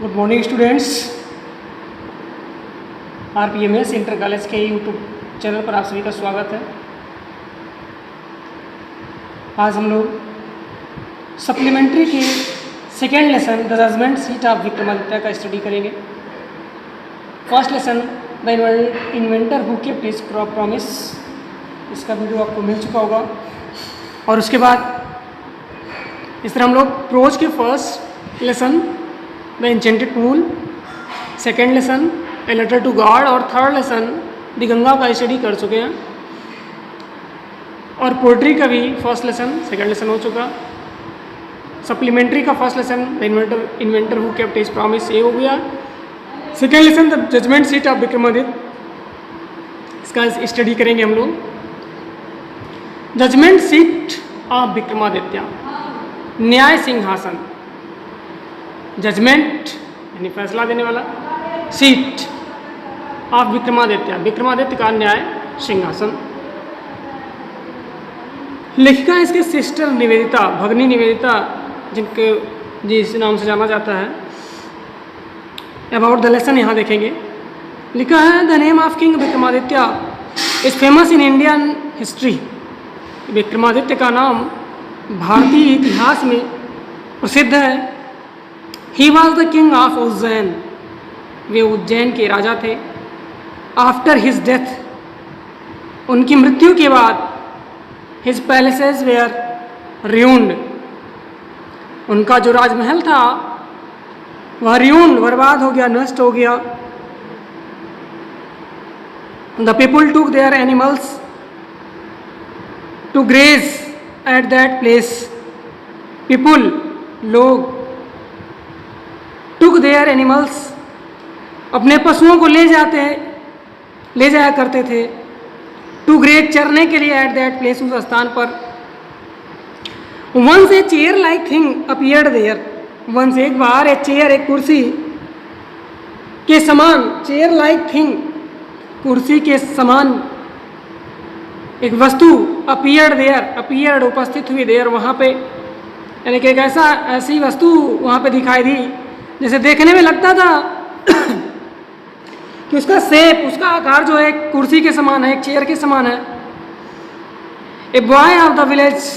Good morning students. RPMS inter college के YouTube channel पर आप सभी का स्वागत है। आज हम लोग सप्लीमेंट्री के second lesson the judgment seat of Vikramaditya का स्टडी करेंगे। First lesson the inventor who kept his promise, इसका वीडियो आपको मिल चुका होगा। और उसके बाद इस तरह हम लोग प्रोज के first lesson the enchanted pool, second lesson a letter to God और थर्ड लेसन द गंगा का स्टडी कर चुके हैं। और पोइट्री का भी फर्स्ट लेसन सेकेंड लेसन हो चुका। सप्लीमेंट्री का first lesson the inventor who kept his promise ये हो गया। Second lesson the judgment seat of Vikramaditya, इसका स्टडी करेंगे हम लोग। जजमेंट सीट ऑफ विक्रमादित्य, न्याय सिंहासन, जजमेंट यानी फैसला देने वाला, सीट ऑफ विक्रमादित्य, विक्रमादित्य का न्याय सिंहासन। लेखिका है इसके सिस्टर निवेदिता, भगनी निवेदिता, जिनके जिस नाम से जाना जाता है। अबाउट द लेसन यहाँ देखेंगे। लिखा है the name of king Vikramaditya is famous in Indian history. Vikramaditya का नाम भारतीय इतिहास में प्रसिद्ध है। He was the king of Ujjain, वे उज्जैन के राजा थे। आफ्टर हिज डेथ, उनकी मृत्यु के बाद, हिज पैलेसेस वेयर ruined, उनका जो राजमहल था वह ruined, बर्बाद हो गया, नष्ट हो गया। The people took their animals to graze at that place. People, लोग, टुक देयर एनिमल्स, अपने पशुओं को ले जाया करते थे। टू ग्रेज, चरने के लिए, एट दैट प्लेस, उस स्थान पर। Once a chair like thing appeared there, once एक बार ए चेयर, एक कुर्सी के समान, चेयर लाइक थिंग, कुर्सी के समान एक वस्तु, अपीयर्ड देयर, अपीयर्ड उपस्थित हुई, देयर वहाँ पे, यानी कि एक ऐसी वस्तु वहाँ पे दिखाई दी जैसे देखने में लगता था कि उसका शेप, उसका आकार जो है कुर्सी के समान है, एक चेयर के समान है। A boy of the village,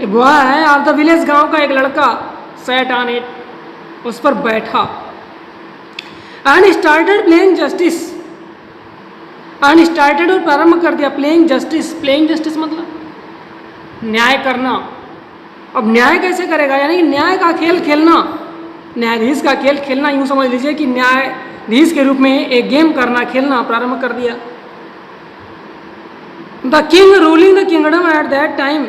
a boy of the village, गांव का एक लड़का, सैट ऑन इट, उस पर बैठा। And started playing justice, and started, और प्रारंभ कर दिया, प्लेइंग जस्टिस। प्लेइंग जस्टिस मतलब न्याय करना। अब न्याय कैसे करेगा, यानी कि न्याय का खेल खेलना, न्यायाधीश का खेल खेलना, यूं समझ लीजिए कि न्यायाधीश के रूप में एक गेम करना, खेलना प्रारंभ कर दिया। The king ruling the kingdom at that time,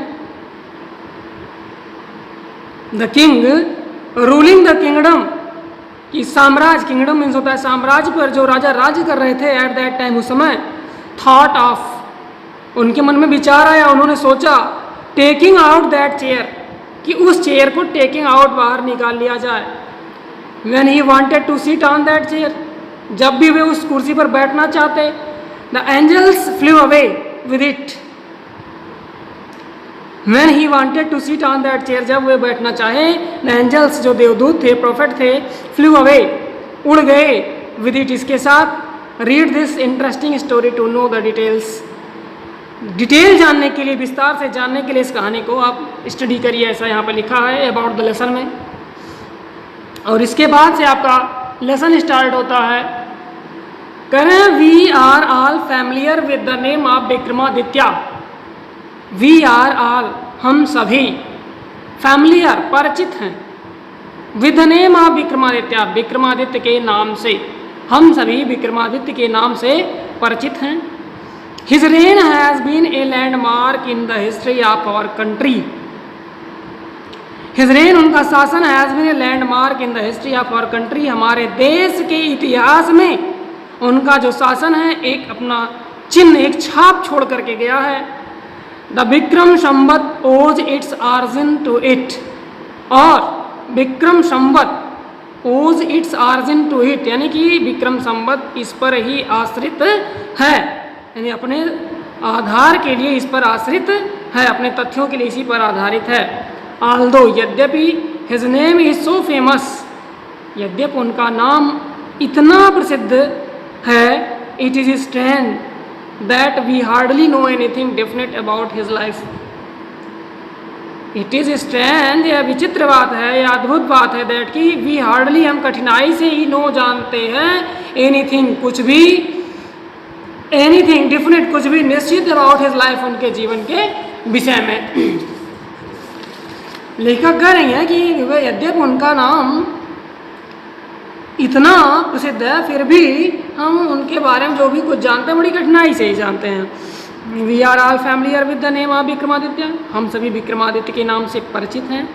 the king ruling the kingdom, कि साम्राज्य, किंगडम मीन्स होता है साम्राज्य पर जो राजा राज्य कर रहे थे एट दैट टाइम, उस समय। थॉट ऑफ, उनके मन में विचार आया, उन्होंने सोचा, टेकिंग आउट दैट चेयर, कि उस चेयर को टेकिंग आउट, बाहर निकाल लिया जाए। When he wanted to sit on that chair, जब भी वे उस कुर्सी पर बैठना चाहते, the angels flew away with it. When he wanted to sit on that chair, जब वे बैठना चाहे, द एंजल्स, जो देवदूत थे, प्रोफेट थे, फ्लू अवे, उड़ गए, विद इट, इसके साथ। Read this interesting story to know the details, detail जानने के लिए, विस्तार से जानने के लिए इस कहानी को आप स्टडी करिए, ऐसा यहाँ पर लिखा है अबाउट द लेसन में। और इसके बाद से आपका लेसन स्टार्ट होता है। करें we are all familiar with the name of Vikramaditya. We are all, हम सभी, फैमिलियर, परिचित हैं, with the name of Vikramaditya, Vikramaditya के नाम से, हम सभी विक्रमादित्य के नाम से परिचित हैं। His reign has been a landmark in the history of our country. His reign, उनका शासन, has been a landmark in the history of our country, हमारे देश के इतिहास में उनका जो शासन है एक अपना चिन्ह, एक छाप छोड़ करके गया है। The Vikram Samvat owes its origin to it, और Vikram Samvat owes its origin to it, यानी कि विक्रम संवत इस पर ही आश्रित है, यानी अपने आधार के लिए इस पर आश्रित है, अपने तथ्यों के लिए इसी पर आधारित है। ऑल्दो, यद्यपि, his name is so famous, यद्यपि उनका नाम इतना प्रसिद्ध है, it is strange that we hardly know anything definite about his life. It is strange, यह विचित्र बात है, यह अद्भुत बात है, दैट कि वी हार्डली, हम कठिनाई से ही नो जानते हैं, एनीथिंग कुछ भी, एनीथिंग डेफिनेट कुछ भी निश्चित अबाउट हिज लाइफ, उनके जीवन के विषय में। लेखक कह रही हैं कि यद्यपि उनका नाम इतना प्रसिद्ध है, फिर भी हम उनके बारे में जो भी कुछ जानते हैं बड़ी कठिनाई से ही जानते हैं। We are all familiar with the name of Vikramaditya, हम सभी विक्रमादित्य के नाम से परिचित हैं।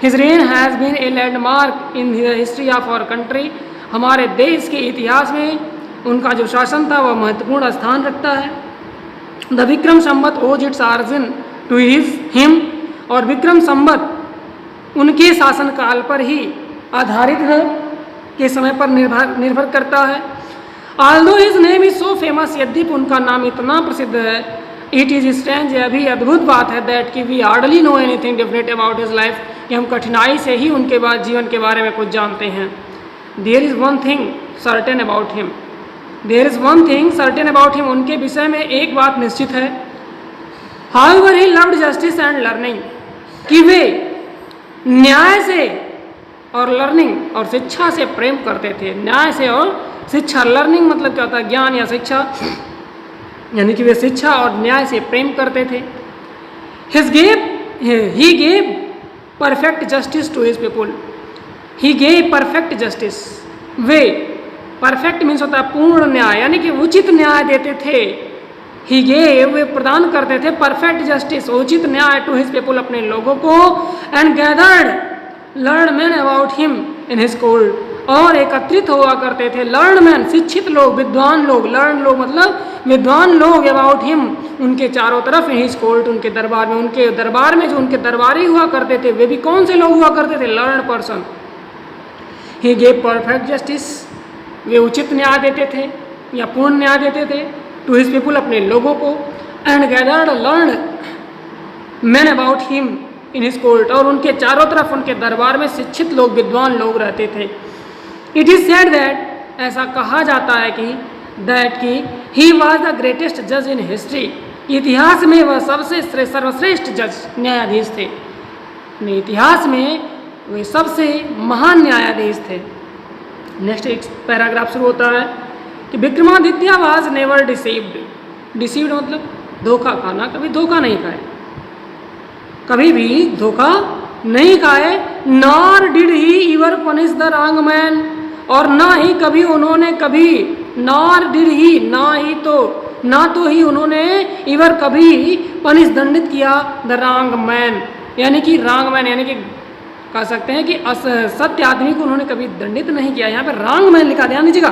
His reign has been a landmark in the history of our country, हमारे देश के इतिहास में उनका जो शासन था वह महत्वपूर्ण स्थान रखता है। द विक्रम संवत ओज इट्स ऑरिजिन टू हिम, और विक्रम संवत उनके शासनकाल पर ही आधारित है, के समय पर निर्भर करता है। Although his name is so famous, यद्यपि उनका नाम इतना प्रसिद्ध है, इट इज स्ट्रेंज, यह भी अद्भुत बात है, दैट कि we hardly know anything definite about his life, कि हम कठिनाई से ही उनके बाद जीवन के बारे में कुछ जानते हैं। There is one thing certain about him, there is one thing certain about him, उनके विषय में एक बात निश्चित है। However he loved justice and learning, कि वे न्याय से और लर्निंग और शिक्षा से प्रेम करते थे। न्याय से और शिक्षा, लर्निंग मतलब क्या होता है, ज्ञान या शिक्षा, यानी कि वे शिक्षा और न्याय से प्रेम करते थे। He gave perfect justice to his people, he gave perfect justice, वे परफेक्ट मीन्स होता है पूर्ण न्याय, यानी कि उचित न्याय देते थे। ही गेव, वे प्रदान करते थे परफेक्ट जस्टिस, उचित न्याय टू हिज पीपुल, अपने लोगों को। And gathered learn man about him in his court, और एकत्रित हुआ करते थे लर्न मैन, शिक्षित लोग, विद्वान लोग, लर्न लोग मतलब विद्वान लोग, अबाउट हिम, उनके चारों तरफ, इन हिज कोर्ट, उनके दरबार में, उनके दरबार में जो उनके दरबारी हुआ करते थे वे भी कौन से लोग हुआ करते थे, learn person. He gave perfect justice, वे उचित न्याय देते थे या पूर्ण न्याय देते थे, टू हिज पीपुल, अपने लोगों को। And gathered learn man about him in his court, और उनके चारों तरफ उनके दरबार में शिक्षित लोग, विद्वान लोग रहते थे। इट इज सेड दैट, ऐसा कहा जाता है कि दैट कि ही वॉज द ग्रेटेस्ट जज इन हिस्ट्री, इतिहास में वह सबसे सर्वश्रेष्ठ जज, न्यायाधीश थे। इतिहास में वे सबसे महान न्यायाधीश थे। नेक्स्ट एक पैराग्राफ शुरू होता है कि Vikramaditya was never deceived, deceived मतलब धोखा खाना, कभी धोखा नहीं खाए, कभी भी धोखा नहीं खाए। Nor did he इवर punish the wrong man, और ना ही कभी उन्होंने कभी, नॉर डिड ही, ना तो ही उन्होंने इवर कभी पनिश, दंडित किया द रॉन्ग मैन, यानी कि रॉन्ग मैन यानी कि कह सकते हैं कि सत्य आदमी को उन्होंने कभी दंडित नहीं किया। यहाँ पर रॉन्ग मैन लिखा, ध्यान दीजिएगा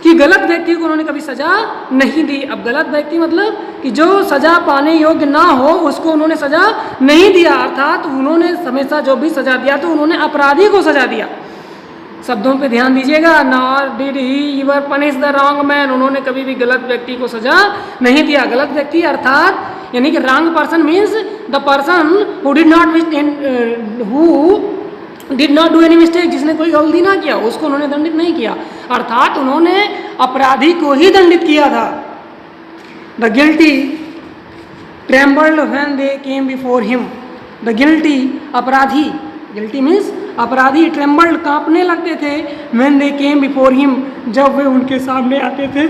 कि गलत व्यक्ति को उन्होंने कभी सजा नहीं दी। अब गलत व्यक्ति मतलब कि जो सजा पाने योग्य ना हो उसको उन्होंने सजा नहीं दिया, अर्थात उन्होंने हमेशा जो भी सजा दिया तो उन्होंने अपराधी को सजा दिया। शब्दों पे ध्यान दीजिएगा, nor did he इवर punish the wrong man, उन्होंने कभी भी गलत व्यक्ति को सजा नहीं दिया। गलत व्यक्ति अर्थात यानी कि wrong person means the person who did not do any mistake, जिसने कोई गलती ना किया उसको उन्होंने दंडित नहीं किया, अर्थात उन्होंने अपराधी को ही दंडित किया था। The guilty trembled when they came before him, the guilty अपराधी, गिल्टी मीन्स अपराधी, ट्रेम्बल्ड कांपने लगते थे, when they came before him जब वे उनके सामने आते थे।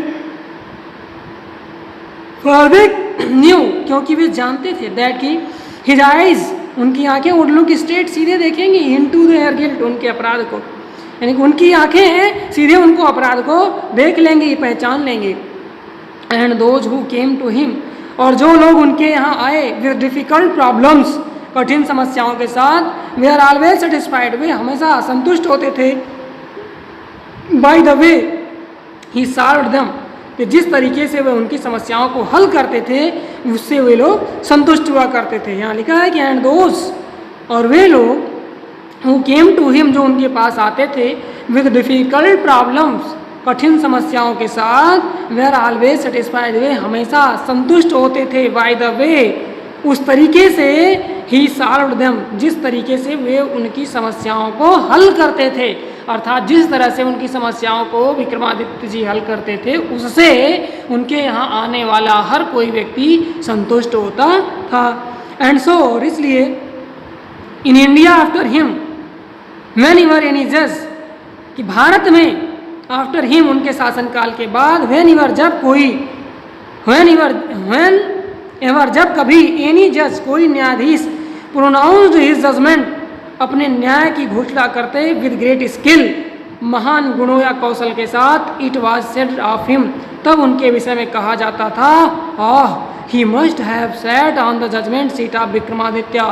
फॉर दे न्यू क्योंकि वे जानते थे, दैट की हिज आइज उनकी आंखें वुड लुक स्ट्रेट सीधे देखेंगी, इनटू देयर गिल्ट उनके अपराध को, यानी कि उनकी आंखें सीधे उनको अपराध को देख लेंगी, पहचान लेंगे। And those who came to him और जो लोग उनके यहाँ आए विद डिफिकल्ट प्रॉब्लम्स कठिन समस्याओं के साथ, वे आर ऑलवेज सेटिस्फाइड वे हमेशा संतुष्ट होते थे। By the way he solved them कि जिस तरीके से वे उनकी समस्याओं को हल करते थे उससे वे लोग संतुष्ट हुआ करते थे। यहाँ लिखा है कि एंड दोज और वे लोग हु केम टू हिम जो उनके पास आते थे विद डिफिकल्ट प्रॉब्लम्स कठिन समस्याओं के साथ, वे आर ऑलवेज सेटिस्फाइड वे हमेशा संतुष्ट होते थे। बाय द वे उस तरीके से ही सॉल्व्ड देम जिस तरीके से वे उनकी समस्याओं को हल करते थे, अर्थात जिस तरह से उनकी समस्याओं को विक्रमादित्य जी हल करते थे उससे उनके यहाँ आने वाला हर कोई व्यक्ति संतुष्ट होता था। एंड सो इसलिए in India after him when ever any जज, कि भारत में आफ्टर हिम उनके शासनकाल के बाद व्हेन एवर जब कभी एनी जज कोई न्यायाधीश प्रोनाउंस्ड हिज जजमेंट अपने न्याय की घोषणा करते विद ग्रेट स्किल, महान गुणों या कौशल के साथ, it was said of him, तब उनके विषय में कहा जाता था he must have sat on the judgment seat of Vikramaditya,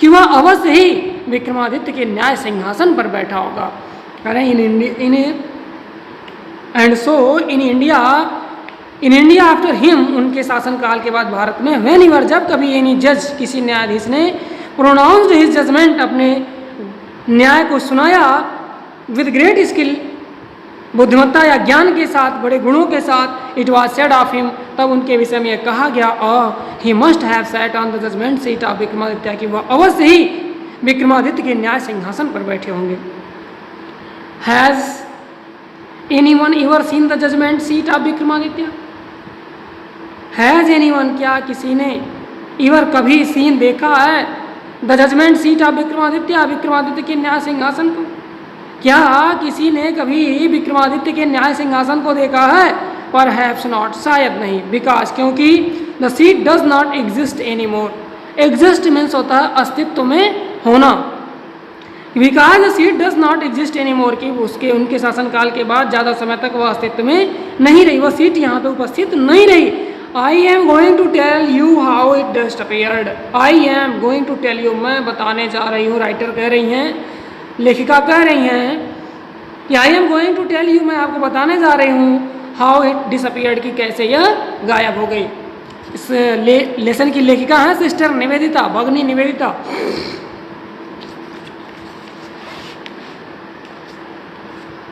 कि वह अवश्य ही विक्रमादित्य के न्याय सिंहासन पर बैठा होगा। अरे and so in India after him उनके शासनकाल के बाद भारत में व्हेन एवर जब कभी एनी जज किसी न्यायाधीश ने प्रोनाउंस्ड हिज जजमेंट अपने न्याय को सुनाया विद ग्रेट स्किल, बुद्धिमत्ता या ज्ञान के साथ, बड़े गुणों के साथ, it was said of him, तब उनके विषय में यह कहा गया he must have sat on the judgment seat of Vikramaditya, कि वह अवश्य ही विक्रमादित्य के न्याय सिंहासन पर बैठे होंगे। Has anyone ever seen the judgment seat of Vikramaditya? Has anyone, क्या किसी ने एवर कभी सीन देखा है the judgment seat of Vikramaditya, Vikramaditya के न्याय सिंहासन को? क्या किसी ने कभी विक्रमादित्य के न्याय सिंहासन को देखा है? परहैप्स नॉट, शायद नहीं, बिकॉज, क्योंकि the seat does not exist any more. Exist means होता है अस्तित्व में होना, because the seat does not exist any more, कि उसके उनके शासनकाल के बाद ज़्यादा समय तक वह अस्तित्व में नहीं रही, वह सीट यहाँ पे उपस्थित नहीं रही। I am going to tell you how it dust appeared, I am going to tell you, मैं बताने जा रही हूँ, राइटर कह रही हैं, लेखिका कह रही हैं कि I am going to tell you, मैं आपको बताने जा रही हूँ हाउ इट डिसअपीयर्ड, कि कैसे यह गायब हो गई। इस लेसन की लेखिका है सिस्टर निवेदिता, भगनी Nivedita.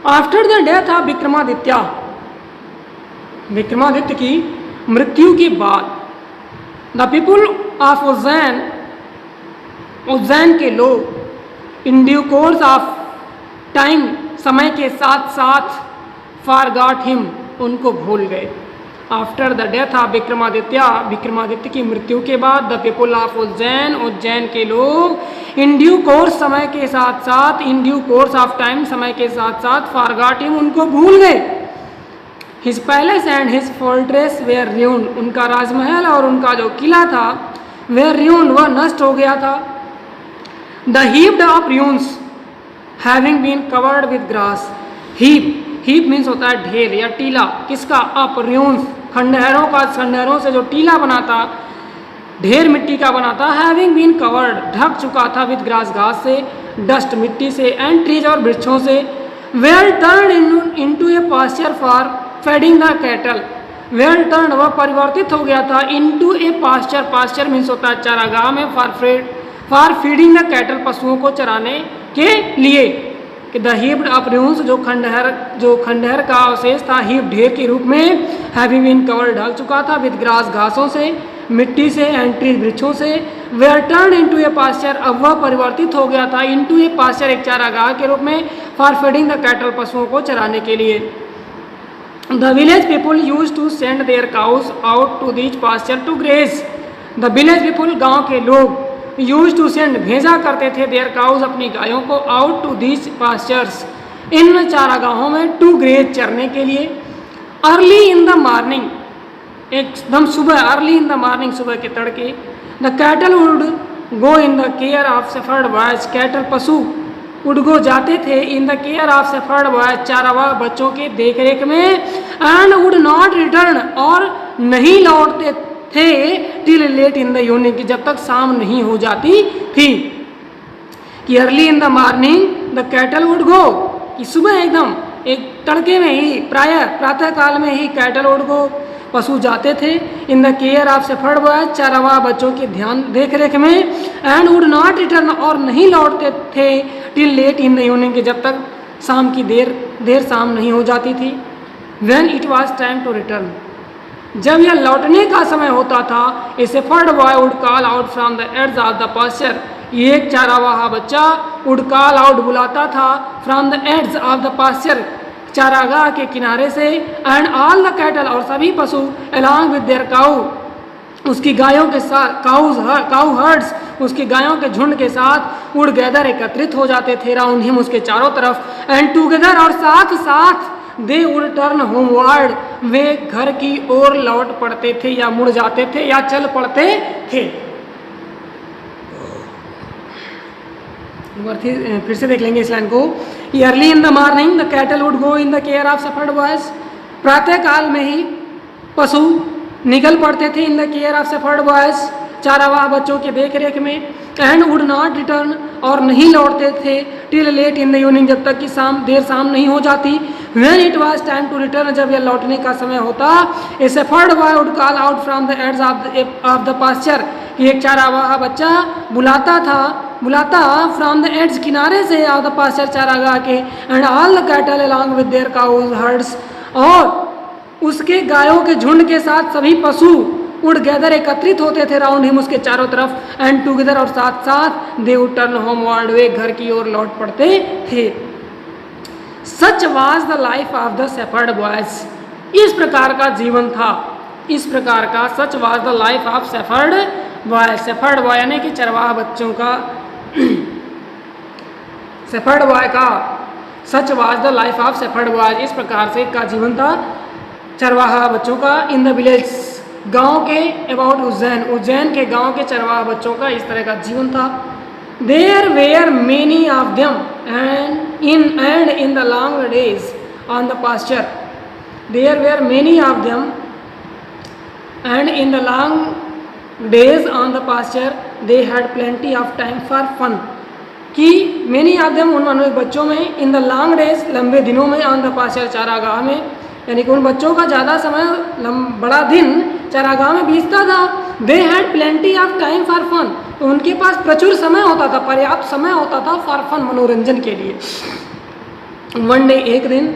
After the death of Vikramaditya, Vikramaditya की मृत्यु के बाद, द पीपुल ऑफ उज्जैन के लोग in due course of time, समय के साथ साथ, फॉरगॉट हिम, उनको भूल गए। After the death of Vikramaditya, Vikramaditya की मृत्यु के बाद, the people of Ujjain, Ujjain के लोग इन ड्यू कोर्स, समय के साथ साथ, in due course of time, समय के साथ साथ, फॉरगॉट हिम, उनको भूल गए। His palace and his fortress were ruined, उनका राजमहल और उनका जो किला था, वेयर र्यून्ड, वह नष्ट हो गया था। The heaped of ruins having been covered with grass, heap means होता है ढेर या टीला, किसका? अप र्यून्स, खंडहरों का, खंडहरों से जो टीला बनाता, ढेर मिट्टी का बनाता, हैविंग बीन कवर्ड, ढक चुका था, विद ग्रास, घास से, डस्ट, मिट्टी से, एंड ट्रीज और वृक्षों से, were turn into a pasture for feeding the cattle, were turn, वह परिवर्तित हो गया था, into a pasture, pasture means होता है चारागाह में, फॉर फीडिंग द कैटल, पशुओं को चराने के लिए। कि द हीप्ड अप र्यून्स, जो खंडहर का अवशेष था, हीप, ढेर के रूप में, हैविंग बीन कवर्ड, ढक चुका था, विद ग्रास, घासों से, मिट्टी से, एंड ट्रीज, वृक्षों से, were turn into a pasture, अब वह परिवर्तित हो गया था, इनटू ए पास्चर, एक चारागाह के रूप में, फॉर फीडिंग द कैटल, पशुओं को चराने के लिए। The village people use to send their cows out to these pasture to graze, the village people, गाँव के लोग, यूज टू सेंड, भेजा करते थे, देयर काउज, अपनी गायों को, आउट टू दीज पास्चर्स, इन चारागाहों में, टू ग्रेज, चरने के लिए। अर्ली इन द मॉर्निंग, एकदम सुबह, अर्ली इन द मॉर्निंग, सुबह के तड़के, the cattle would go in the care of shepherd boys, cattle, पशु, वुड गो, जाते थे, in the care of shepherd boys, चारावाह बच्चों के देखरेख में, एंड वुड नॉट रिटर्न, और नहीं लौटते थे, till late in the evening, की जब तक शाम नहीं हो जाती थी। कि early in the morning the cattle would go, कि सुबह एकदम एक तड़के में ही, प्रातः काल में ही कैटल वुड गो, पशु जाते थे, in the care of shepherd boys, चारावाह बच्चों के ध्यान देख रेख में, एंड वुड नॉट रिटर्न, और नहीं लौटते थे, till late in the evening, की जब तक शाम की देर शाम नहीं हो जाती थी। When it was time to return, जब यह लौटने का समय होता था, a shepherd boy would call out from the edge of the pasture, एक चारावाहा बच्चा would call out बुलाता था from the edge of the pasture चारागाह के किनारे से and all the cattle और सभी पशु along with their cow उसकी गायों के साथ काउ हर्ड्स उसकी गायों के झुंड के साथ would gather एकत्रित हो जाते थे राउंड हिम उसके चारों तरफ and together और साथ साथ दे would turn homeward वे घर की ओर लौट पड़ते थे या मुड़ जाते थे या चल पड़ते थे। फिर से देख लेंगे इस लाइन को। Early in the morning the cattle would go in the care of shepherd boys प्रातः काल में ही पशु निकल पड़ते थे in the care of shepherd boys चारावाह बच्चों के देख रेख में एंड वुड नॉट रिटर्न और नहीं लौटते थे till late in the evening जब तक कि शाम नहीं हो जाती when it was time to return जब यह लौटने का समय होता a shepherd boy would call out from the edge of the pasture एक चारावाह बच्चा बुलाता फ्रॉम द एड्स किनारे से ऑफ द पास्चर चारागाह के and all the cattle along with their cows herds और उसके गायों के झुंड के साथ सभी पशु वुड गैदर एकत्रित होते थे राउंड हिम उसके चारों तरफ एंड टुगेदर और साथ साथ दे वुड टर्न होमवर्ड वे घर की ओर लौट पड़ते थे। Such was the life of the shepherd boys इस प्रकार का जीवन था इस प्रकार का such was the life of shepherd boy यानी कि चरवाहा बच्चों का शेफर्ड बॉय का such was the life of shepherd boys इस प्रकार से का जीवन था चरवाहा बच्चों का इन द विलेज गांव के अबाउट उज्जैन के गांव के चरवाहा बच्चों का इस तरह का जीवन था। There were many of them and in the long days on the pasture there were many of them and in the long days on the pasture they had plenty of time for fun कि many of them उन बच्चों में इन the long days लंबे दिनों में on the pasture चारागाह में यानी कि उन बच्चों का ज़्यादा समय बड़ा दिन चारागाह में बीतता था। They had plenty of time for fun तो उनके पास प्रचुर समय होता था पर्याप्त समय होता था फॉर फन मनोरंजन के लिए। वन डे एक दिन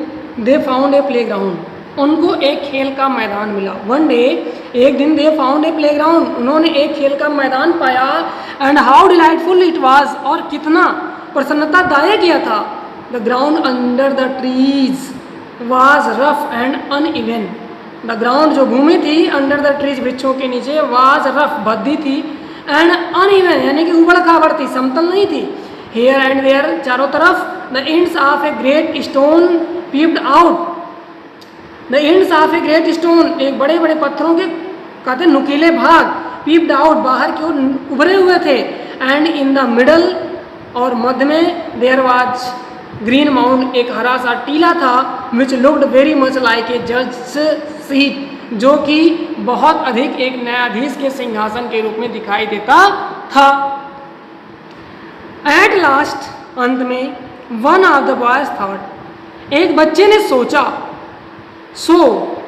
दे फाउंड ए प्लेग्राउंड उनको एक खेल का मैदान मिला। वन डे एक दिन दे फाउंड ए प्लेग्राउंड उन्होंने एक खेल का मैदान पाया and how delightful it was और कितना प्रसन्नतादायक यह था। The ground under the trees was rough and uneven the ground जो भूमि थी अंडर द ट्रीज वृक्षों के नीचे वाज रफ भद्दी थी एंड अनइवन यानी कि उबड़ खाबड़ थी समतल नहीं थी। हियर एंड देयर चारों तरफ the ends of a great stone peeped out the ends of a great stone एक बड़े बड़े पत्थरों के कहते नुकीले भाग पीप्ड आउट बाहर की ओर उभरे हुए थे एंड इन द मिडल और मध्य में देयर वाज ग्रीन माउंट एक हरा सा टीला था which looked very much like a जज सीट जो कि बहुत अधिक एक न्यायाधीश के सिंहासन के रूप में दिखाई देता था। एट लास्ट अंत में one of the boys thought एक बच्चे ने सोचा सो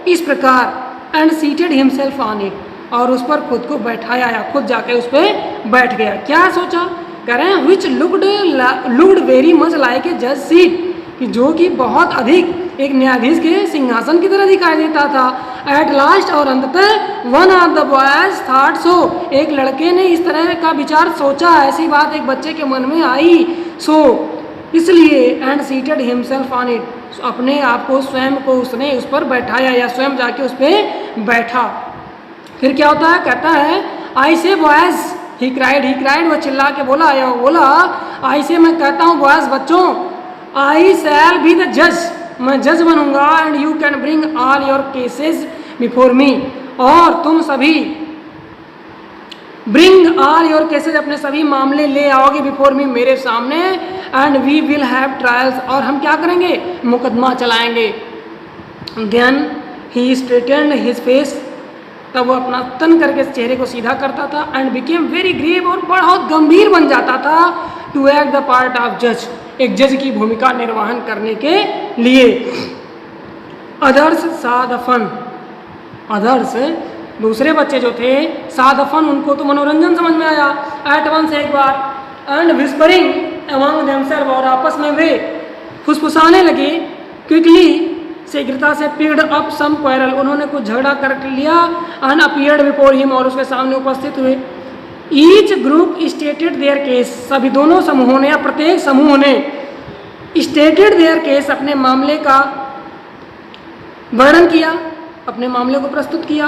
इस प्रकार and seated himself on it और उस पर खुद को बैठाया या खुद जाके उस पर बैठ गया। क्या सोचा कह रहे हैं which looked very much like a जज सीट कि जो कि बहुत अधिक एक न्यायाधीश के सिंहासन की तरह दिखाई देता था। एट लास्ट और अंततः one of the boys thought so एक लड़के ने इस तरह का विचार सोचा ऐसी बात एक बच्चे के मन में आई सो इसलिए and seated himself on it अपने आप को स्वयं को उसने उस पर बैठाया या स्वयं जाके उस पर बैठा। फिर क्या होता है कहता है आई से बॉयज ही क्राइड वो चिल्ला के बोला आई से मैं कहता हूँ बॉयज बच्चों आई शैल बी द जज मैं जज बनूंगा and you can bring all your cases before me और तुम सभी ब्रिंग ऑल योर केसेस अपने सभी मामले ले आओगे बिफोर मी मेरे सामने and we will have trials और हम क्या करेंगे मुकदमा चलाएंगे। Then he straightened his face तब वो अपना तन करके चेहरे को सीधा करता था एंड बिकेम वेरी ग्रेव और बहुत गंभीर बन जाता था to act the part of जज एक जज की भूमिका निर्वहन करने के लिए। अदर्स सा द फन अदर्स दूसरे बच्चे जो थे सा द फन उनको तो मनोरंजन समझ में आया एट वंस एक बार एंड विस्परिंग अमंग देमसेल्फ और आपस में वे फुसफुसाने लगे क्विकली शीघ्रता से पिक्ड अप सम क्वेरल उन्होंने कुछ झगड़ा कर लिया एंड अपीयर्ड बिफोर हिम और उसके सामने उपस्थित हुए। Each group stated there case, सभी दोनों समूहों ने या प्रत्येक समूह ने स्टेटेड देयर केस, अपने मामले का वर्णन किया, अपने मामले को प्रस्तुत किया।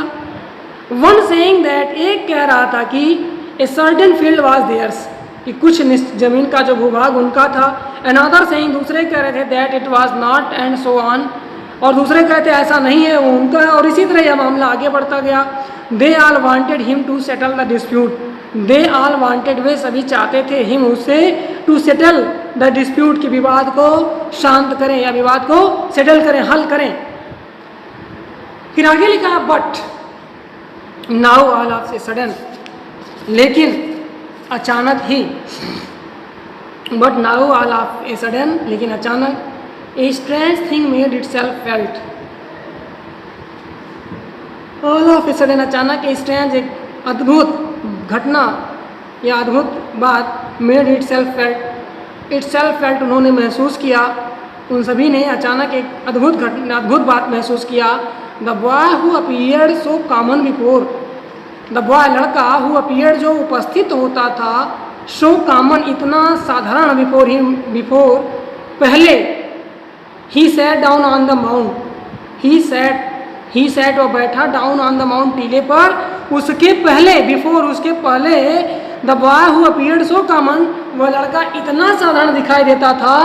वन सेइंग दैट, एक कह रहा था कि a certain field was theirs, कि कुछ जमीन का जो भूभाग उनका था। अनदर सेइंग, दूसरे कह रहे थे that it was not, and so on, और दूसरे कहते ऐसा नहीं है वो उनका है, और इसी तरह यह मामला आगे बढ़ता गया। They all wanted him to settle the dispute, they all wanted, वे सभी चाहते थे, हिम उससे, टू सेटल द डिस्प्यूट, कि विवाद को शांत करें या विवाद को सेटल करें, हल करें। फिर आगे लिखा but now all of a sudden, लेकिन अचानक ही, but now all of a sudden, लेकिन अचानक, a strange thing made itself felt, all of a sudden, अचानक, ए स्ट्रेंज, एक अद्भुत घटना या अद्भुत बात, मेड इट सेल्फ फेल्ट, उन्होंने महसूस किया, उन सभी ने अचानक एक अद्भुत घटना, अद्भुत बात महसूस किया। The boy who appeared so common before, the boy, लड़का, हु अपीयर्ड, जो उपस्थित होता था, सो कॉमन, इतना साधारण, बिफोर, पहले, ही sat down on the mount, he sat, वह बैठा, डाउन ऑन द माउंट, टीले पर, उसके पहले, बिफोर, उसके पहले, the boy who appeared so common, वह लड़का इतना साधारण दिखाई देता था,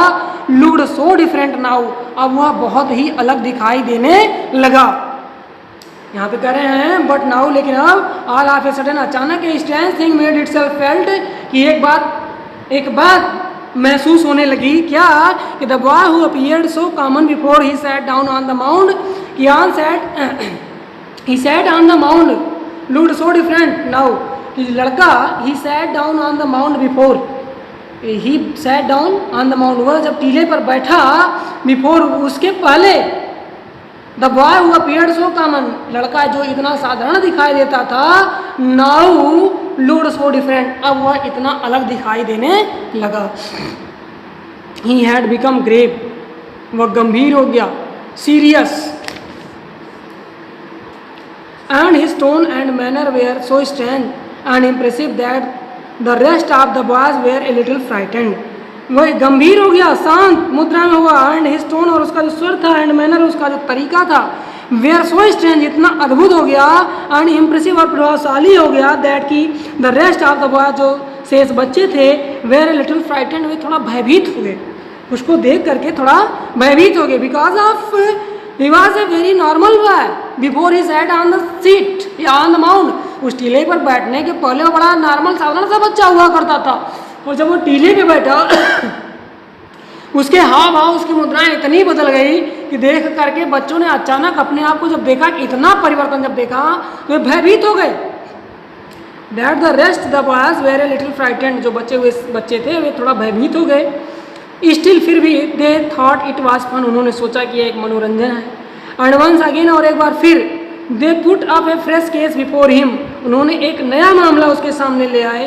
लुक्ड सो डिफरेंट नाउ, अब वह बहुत ही अलग दिखाई देने लगा। यहाँ पे कह रहे हैं बट नाउ, लेकिन अब, ऑल ऑफ ए सडन, अचानक, a strange thing made itself felt, कि एक बात महसूस होने लगी, क्या, कि the boy who appeared so common before he sat down on the mount, कि he sat on the mount, looked so different now, कि लड़का, he sat down on the mount before, he sat down on the mount, वह जब टीले पर बैठा, before, उसके पहले, the boy who appeared so common, लड़का जो इतना साधारण दिखाई देता था, नाउ लुक्ड सो डिफरेंट, अब वह इतना अलग दिखाई देने लगा। ही हैड बिकम ग्रेव, वह गंभीर हो गया, serious, and his tone and manner were so strange and impressive that the rest of the boys were a little frightened, वह गंभीर हो गया, शांत मुद्रा में हुआ, एंड हिज टोन, और उसका जो स्वर था, एंड मैनर, उसका जो तरीका था, वेयर सो स्ट्रेंज, इतना अद्भुत हो गया, एंड इम्प्रेसिव, और प्रभावशाली हो गया, दैट की the rest of the boy, जो शेष बच्चे थे, वेयर ए लिटिल फ्राइटेंड, वे थोड़ा भयभीत हो गए, उसको देख करके थोड़ा भयभीत हो गए, because of he was a very normal boy before he sat on the seat या ऑन द माउंट, उस टीले पर बैठने के पहले वो बड़ा नॉर्मल साधारण सा बच्चा हुआ करता था, और जब वो टीले पे बैठा उसके हाव भाव, उसकी मुद्राएं इतनी बदल गई कि देख करके बच्चों ने अचानक अपने आप को जब देखा, इतना परिवर्तन जब देखा, तो वे भयभीत हो गए। That the rest the boys were a little frightened, जो बच्चे थे वे थोड़ा भयभीत हो गए। स्टिल, फिर भी, they thought it was fun, उन्होंने सोचा कि एक मनोरंजन है। एंड वंस अगेन, और एक बार फिर, they put up A fresh case before him, उन्होंने एक नया मामला उसके सामने ले आए।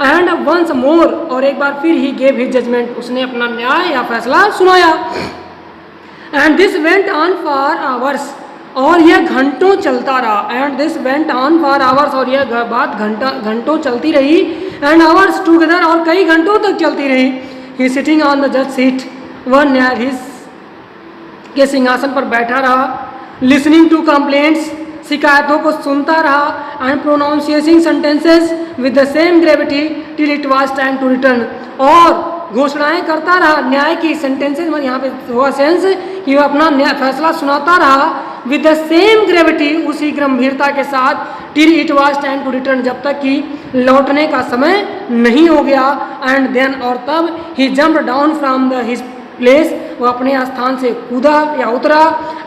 एंड वंस मोर, और एक बार फिर ही गेव हिज जजमेंट, उसने अपना न्याय या फैसला सुनाया। And this went on for hours, और यह घंटों चलता रहा। And this went on for hours, और यह बात घंटों चलती रही। एंड आवर्स टुगेदर, और कई घंटों तक चलती रही। ही सिटिंग ऑन द जज सीट, वह न्यायाधीश के सिंहासन पर बैठा रहा। लिसनिंग टू कंप्लेंट्स, शिकायतों को सुनता रहा। And pronunciating sentences with the same gravity till it was time to return, और घोषणाएं करता रहा न्याय की। सेंटेंसेस में यहाँ पे हुआ सेंस कि वह अपना न्याय फैसला सुनाता रहा विद द सेम ग्रेविटी, उसी गंभीरता के साथ, till it was time to return, जब तक कि लौटने का समय नहीं हो गया। एंड देन, और तब, he jumped down from the his place, वो अपने स्थान से कूदा या उतरा।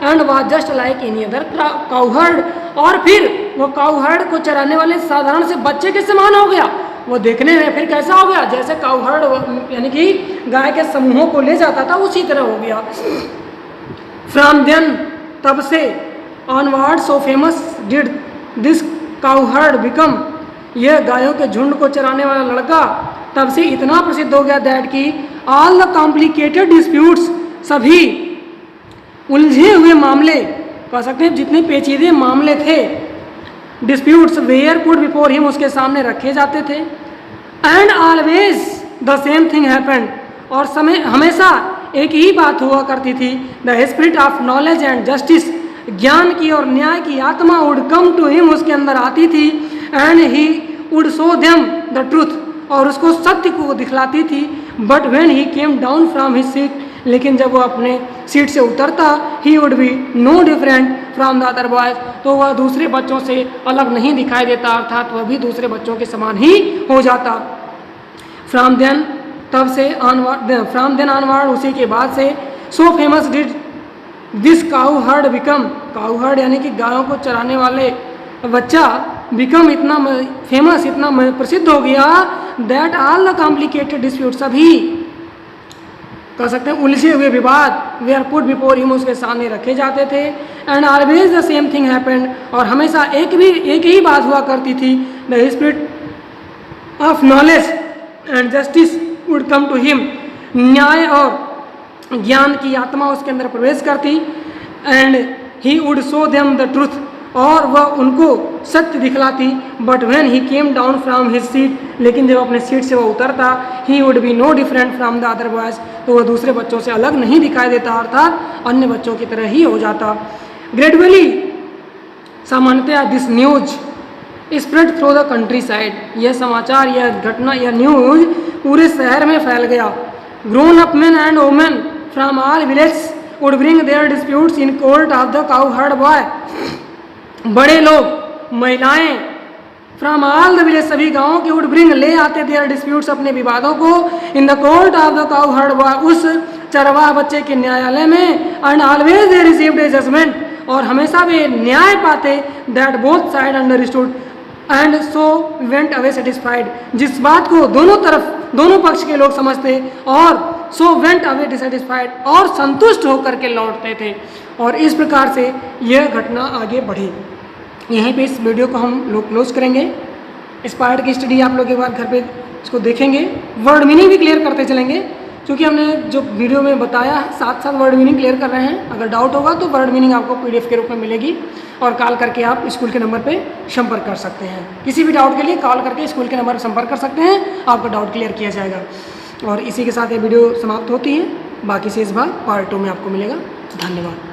And was just like any other cowherd, और फिर वो काउहर्ड को चराने वाले साधारण से बच्चे के समान हो गया। वो देखने में फिर कैसा हो गया, जैसे काउहर्ड यानी कि गाय के समूहों को ले जाता था, उसी तरह हो गया। फ्रॉम देन, तब से, onward, so famous did this cowherd become, यह गायों के झुंड को चराने वाला लड़का तब से इतना प्रसिद्ध हो गया दैट की ऑल द कॉम्प्लिकेटेड डिस्प्यूट्स, सभी उलझे हुए मामले, कह सकते हैं जितने पेचीदे मामले थे, disputes were put before him, उसके सामने रखे जाते थे। And always the same thing happened, और समय हमेशा एक ही बात हुआ करती थी। The spirit of knowledge and justice, ज्ञान की और न्याय की आत्मा वुड कम टू हिम, उसके अंदर आती थी। And he would show them the truth, और उसको सत्य को दिखलाती थी। But when he came down from his seat, लेकिन जब वो अपने सीट से उतरता, he would be no different from the other boys, तो वह दूसरे बच्चों से अलग नहीं दिखाई देता, अर्थात वह भी दूसरे बच्चों के समान ही हो जाता। फ्रॉम देन, तब से ऑनवर्ड, फ्रॉम देन ऑनवर्ड, उसी के बाद से, so famous did this cow heard become, cow heard यानी कि गायों को चराने वाले बच्चा, बिकम इतना फेमस, इतना प्रसिद्ध हो गया, that all the complicated dispute, सभी कह सकते हैं उलझे हुए विवाद, were put before him, उसके सामने रखे जाते थे। And always the same thing happened, और हमेशा एक ही बात हुआ करती थी। The spirit of knowledge and justice would come to him, न्याय और ज्ञान की आत्मा उसके अंदर प्रवेश करती। And he would show them the truth, और वह उनको सत्य दिखलाती। But when he came down from his seat, लेकिन जब अपने सीट से वह उतरता, he would be no different from the other boys, तो वह दूसरे बच्चों से अलग नहीं दिखाई देता, अर्थात अन्य बच्चों की तरह ही हो जाता। ग्रेजुअली, सामान्यतः this news spread through the country side, यह समाचार, यह घटना, यह न्यूज पूरे शहर में फैल गया। Grown up man and women from all village would bring their disputes in court of the cowherd boy, बड़े लोग, महिलाएं, फ्रॉम ऑल द विलेज, सभी गांवों के, वुड ब्रिंग, ले आते देयर डिस्प्यूट्स, अपने विवादों को, in the court of the cowherd boy, उस चरवाह बच्चे के न्यायालय में। And always they received a judgment, और हमेशा वे न्याय पाते। That both side understood and so went away satisfied, जिस बात को दोनों तरफ, दोनों पक्ष के लोग समझते, और सो वेंट अवे डिससेटिस्फाइड, और संतुष्ट होकर के लौटते थे। और इस प्रकार से यह घटना आगे बढ़ी। यहीं पे इस वीडियो को हम लोग क्लोज करेंगे। इस पार्ट की स्टडी आप लोग एक बार घर पे इसको देखेंगे, वर्ड मीनिंग भी क्लियर करते चलेंगे, क्योंकि हमने जो वीडियो में बताया साथ साथ वर्ड मीनिंग क्लियर कर रहे हैं। अगर डाउट होगा तो वर्ड मीनिंग आपको PDF के रूप में मिलेगी, और कॉल करके आप स्कूल के नंबर पे संपर्क कर सकते हैं। किसी भी डाउट के लिए कॉल करके स्कूल के नंबर पर संपर्क कर सकते हैं, आपका डाउट क्लियर किया जाएगा। और इसी के साथ ये वीडियो समाप्त होती है। बाकी शेष भाग पार्ट 2 में आपको मिलेगा। धन्यवाद।